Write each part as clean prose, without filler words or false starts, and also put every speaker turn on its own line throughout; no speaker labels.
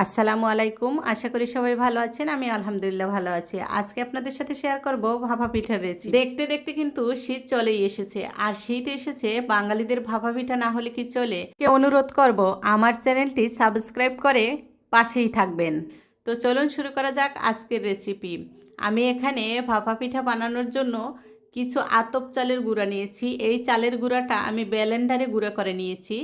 আসসালামু আলাইকুম। আশা করি সবাই ভালো আছেন। আমি আলহামদুলিল্লাহ ভালো আছি। আজকে আপনাদের সাথে শেয়ার করব ভাপা পিঠার রেসিপি। দেখতে দেখতে কিন্তু শীত চলেই এসেছে। আর শীত এসেছে, বাঙালিদের ভাপা পিঠা না হলে কি চলে? অনুরোধ করব আমার চ্যানেলটি সাবস্ক্রাইব করে পাশেই থাকবেন। তো চলুন শুরু করা যাক আজকের রেসিপি। আমি এখানে ভাপা পিঠা বানানোর জন্য কিছু আতপ চালের গুঁড়া নিয়েছি। এই চালের গুঁড়াটা আমি ব্লেন্ডারে গুঁড়া করে নিয়েছি।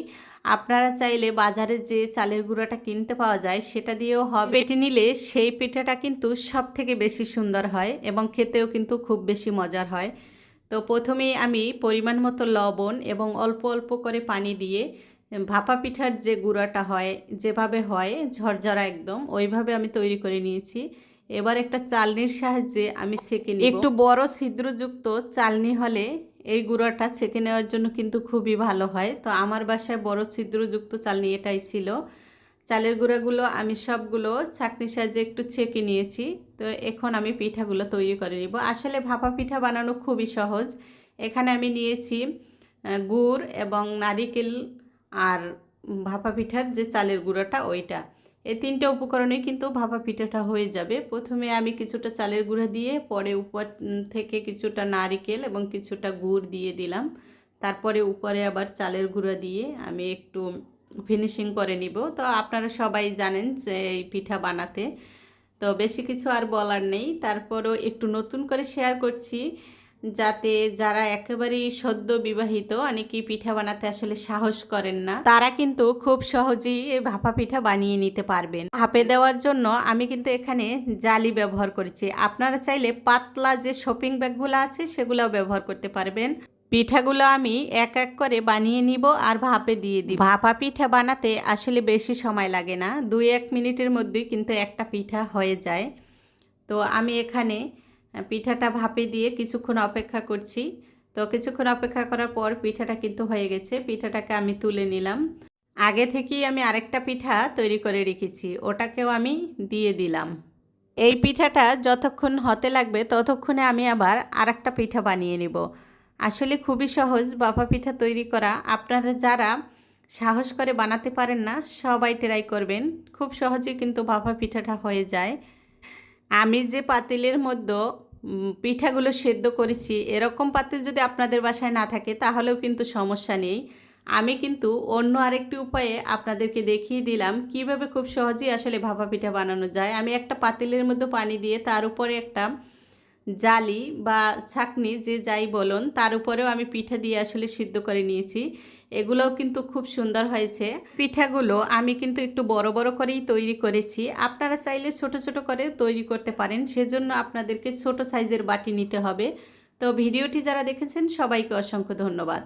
আপনারা চাইলে বাজারে যে চালের গুঁড়াটা কিনতে পাওয়া যায় সেটা দিয়েও হবে। বেটে নিলে সেই পিঠাটা কিন্তু সব থেকে বেশি সুন্দর হয় এবং খেতেও কিন্তু খুব বেশি মজার হয়। তো প্রথমেই আমি পরিমাণ মতো লবণ এবং অল্প অল্প করে পানি দিয়ে ভাপা পিঠার যে গুঁড়াটা হয়, যেভাবে হয় ঝরঝরা একদম, ওইভাবে আমি তৈরি করে নিয়েছি। এবার একটা চালনির সাহায্যে আমি সেঁকে নিব। একটু বড় ছিদ্রযুক্ত চালনি হলে এই গুঁড়োটা ছেঁকে নেওয়ার জন্য কিন্তু খুবই ভালো হয়। তো আমার বাসায় বড় ছিদ্রযুক্ত চালনি এটাই ছিল। চালের গুঁড়াগুলো আমি সবগুলো ছাঁকনির সাহায্যে একটু ছেঁকে নিয়েছি। তো এখন আমি পিঠাগুলো তৈরি করে নিব। আসলে ভাপা পিঠা বানানো খুবই সহজ। এখানে আমি নিয়েছি গুড় এবং নারিকেল আর ভাপা পিঠার যে চালের গুঁড়োটা ওইটা। এই তিনটে উপকরণে কিন্তু ভাপা পিঠাটা হয়ে যাবে। প্রথমে আমি কিছুটা চালের গুঁড়া দিয়ে পরে উপর থেকে কিছুটা নারকেল এবং কিছুটা গুড় দিয়ে দিলাম। তারপরে উপরে আবার চালের গুঁড়া দিয়ে আমি একটু ফিনিশিং করে নিব। তো আপনারা সবাই জানেন যে এই পিঠা বানাতে তো বেশি কিছু আর বলার নেই। তারপরও একটু নতুন করে শেয়ার করছি যাতে যারা একেবারেই সদ্য বিবাহিত, অনেকেই পিঠা বানাতে আসলে সাহস করেন না, তারা কিন্তু খুব সহজেই এই ভাপা পিঠা বানিয়ে নিতে পারবেন। ভাপে দেওয়ার জন্য আমি কিন্তু এখানে জালি ব্যবহার করেছি। আপনারা চাইলে পাতলা যে শপিং ব্যাগগুলো আছে সেগুলোও ব্যবহার করতে পারবেন। পিঠাগুলো আমি এক এক করে বানিয়ে নিব আর ভাপে দিয়ে দিব। ভাপা পিঠা বানাতে আসলে বেশি সময় লাগে না, 2-1 মিনিটের মধ্যেই কিন্তু একটা পিঠা হয়ে যায়। তো আমি এখানে পিঠাটা ভাপে দিয়ে কিছুক্ষণ অপেক্ষা করছি। তো কিছুক্ষণ অপেক্ষা করার পর পিঠাটা কিন্তু হয়ে গেছে। পিঠাটাকে আমি তুলে নিলাম। আগে থেকেই আমি আরেকটা পিঠা তৈরি করে রেখেছি, ওটাকেও আমি দিয়ে দিলাম। এই পিঠাটা যতক্ষণ হতে লাগবে ততক্ষণে আমি আবার আরেকটা পিঠা বানিয়ে নেব। আসলে খুবই সহজ ভাপা পিঠা তৈরি করা। আপনারা যারা সাহস করে বানাতে পারেন না সবাই ট্রাই করবেন, খুব সহজেই কিন্তু ভাপা পিঠাটা হয়ে যায়। আমি যে পাতিলের মধ্যে পিঠাগুলো সেদ্ধ করেছি, এরকম পাতিল যদি আপনাদের বাসায় না থাকে তাহলেও কিন্তু সমস্যা নেই। আমি কিন্তু অন্য আরেকটি উপায়ে আপনাদেরকে দেখিয়ে দিলাম কিভাবে খুব সহজেই আসলে ভাপা পিঠা বানানো যায়। আমি একটা পাতিলের মধ্যে পানি দিয়ে তার উপরে একটা জালি বা ছাঁকনি যে যাই বলুন তার উপরেও আমি পিঠা দিয়ে আসলে সিদ্ধ করে নিয়েছি। এগুলোও কিন্তু খুব সুন্দর হয়েছে। পিঠাগুলো আমি কিন্তু একটু বড় বড় করেই তৈরি করেছি। আপনারা চাইলে ছোট ছোট করে তৈরি করতে পারেন, সেজন্য আপনাদেরকে ছোট সাইজের বাটি নিতে হবে। তো ভিডিওটি যারা দেখেছেন সবাইকে অসংখ্য ধন্যবাদ।